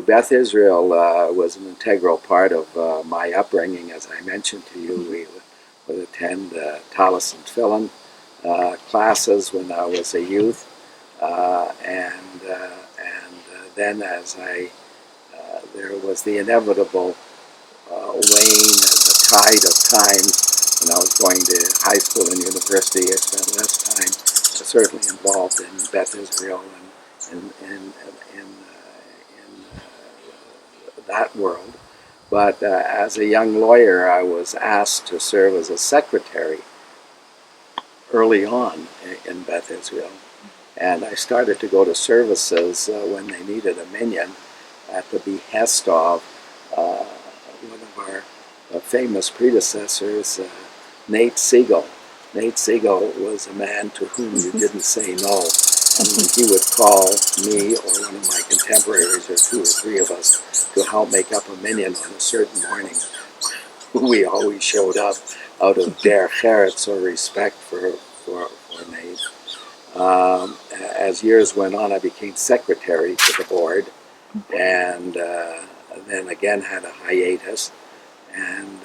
Beth Israel was an integral part of my upbringing. As I mentioned to you, we would attend Tallis and Phelan classes when I was a youth, and then as there was the inevitable wane of the tide of time when I was going to high school and university. I spent less time certainly involved in Beth Israel and that world. But as a young lawyer, I was asked to serve as a secretary early on in Beth Israel. And I started to go to services when they needed a minion at the behest of one of our famous predecessors, Nate Siegel. Nate Siegel was a man to whom you didn't say no. And he would call me or one of my contemporaries or two or three of us to help make up a minion on a certain morning. We always showed up out of der Cheretz, or respect for Nate. As years went on, I became secretary to the board, and then again had a hiatus. And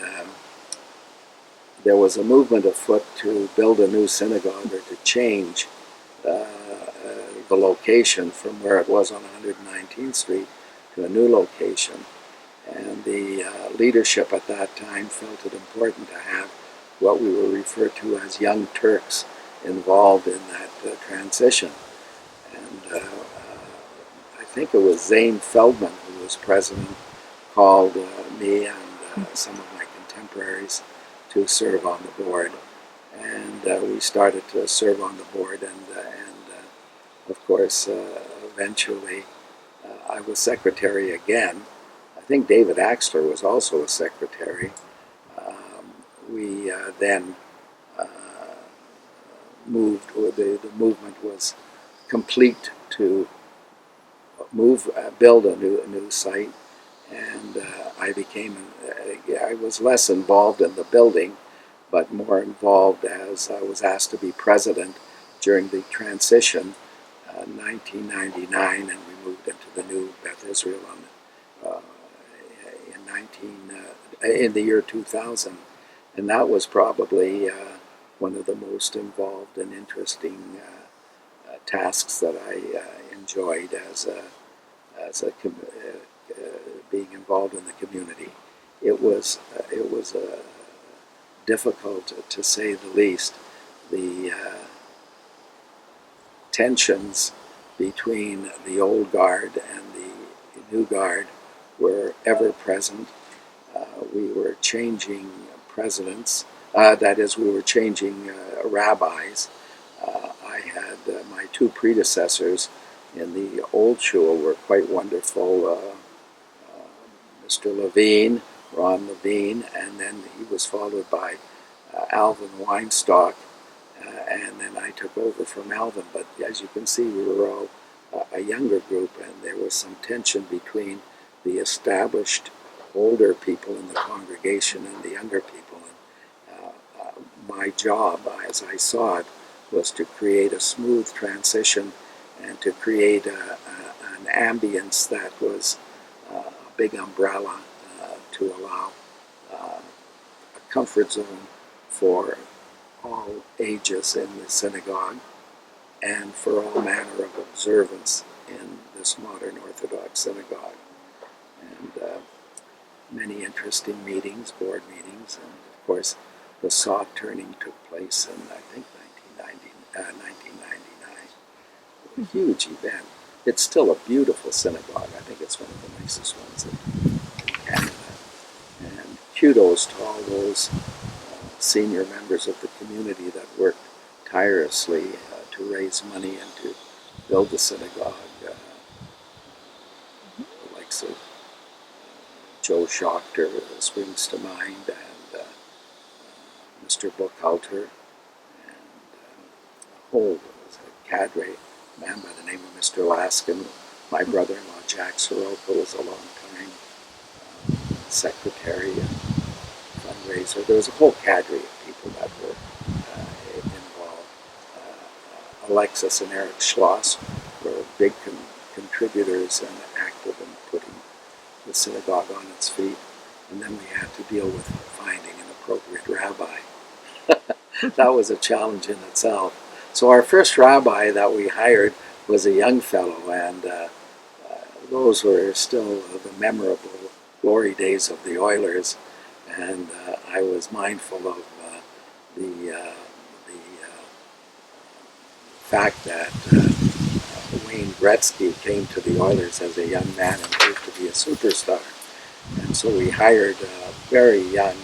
there was a movement afoot to build a new synagogue or to change the location from where it was on 119th Street to a new location. And the leadership at that time felt it important to have what we will refer to as young Turks involved in that transition. And I think it was Zane Feldman, who was president, called me and some of my contemporaries to serve on the board. And we started to serve on the board, and of course, eventually I was secretary again. I think David Axler was also a secretary. We then moved, or the movement was complete to build a new site, and I was less involved in the building, but more involved as I was asked to be president during the transition in 1999, and we moved into the new Beth Israel in the year 2000, and that was probably one of the most involved and interesting tasks that I enjoyed as being involved in the community. It was difficult, to say the least. The tensions between the old guard and the new guard were ever present. We were changing presidents, that is, we were changing rabbis. I had my two predecessors in the old shul were quite wonderful. Mr. Levine, Ron Levine, and then he was followed by Alvin Weinstock, and then I took over from Alvin. But as you can see, we were all a younger group, and there was some tension between the established older people in the congregation and the younger people. And my job, as I saw it, was to create a smooth transition and to create an ambience that was a big umbrella to allow a comfort zone for all ages in the synagogue and for all manner of observance in this modern Orthodox synagogue. And many interesting meetings, board meetings, and of course the sod turning took place in, I think, 1999. A huge event. It's still a beautiful synagogue. I think it's one of the nicest ones in Canada. And kudos to all those senior members of the community that worked tirelessly to raise money and to build the synagogue. The likes of Joe Schachter springs to mind, and Mr. Buchhalter, and a whole cadre, a man by the name of Mr. Laskin. My brother-in-law Jack Soroka was a long-time secretary and fundraiser. There was a whole cadre of people that were involved. Alexis and Eric Schloss were big contributors and active in putting the synagogue on its feet. And then we had to deal with finding an appropriate rabbi. That was a challenge in itself. So our first rabbi that we hired was a young fellow, and those were still the memorable glory days of the Oilers. And I was mindful of the fact that Wayne Gretzky came to the Oilers as a young man and proved to be a superstar. And so we hired a very young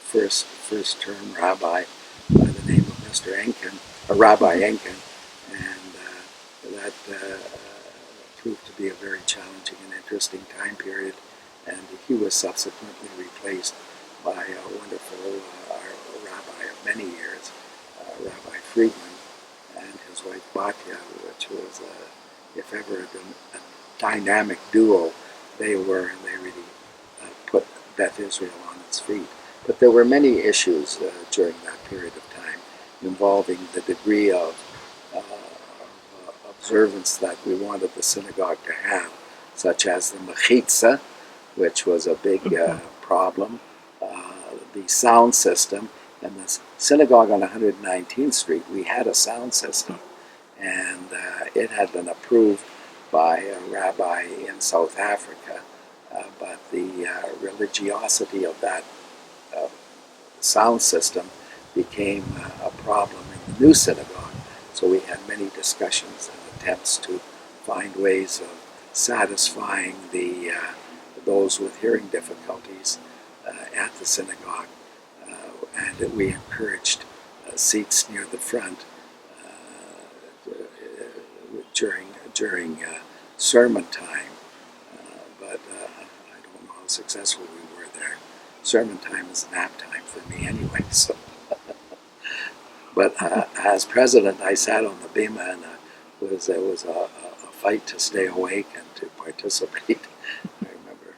first-term rabbi by the name of Mr. Enkin, Rabbi Enkin, and that proved to be a very challenging and interesting time period. And he was subsequently replaced by a wonderful rabbi of many years, Rabbi Friedman, and his wife Batya, which was, if ever, a dynamic duo they were, and they really put Beth Israel on its feet. But there were many issues during that period of time involving the degree of observance that we wanted the synagogue to have, such as the mechitza, which was a big problem, the sound system. And the synagogue on 119th Street, we had a sound system, and it had been approved by a rabbi in South Africa, but the religiosity of that sound system became a problem in the new synagogue. So we had many discussions and attempts to find ways of satisfying those with hearing difficulties at the synagogue, and we encouraged seats near the front during sermon time, but I don't know how successful we were there. Sermon time is nap time for me anyway. So, but as president, I sat on the bima, and it was a fight to stay awake and to participate. I remember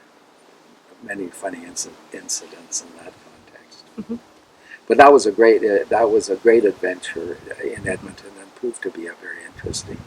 many funny incidents in that context. Mm-hmm. But that was a great adventure in Edmonton, and proved to be a very interesting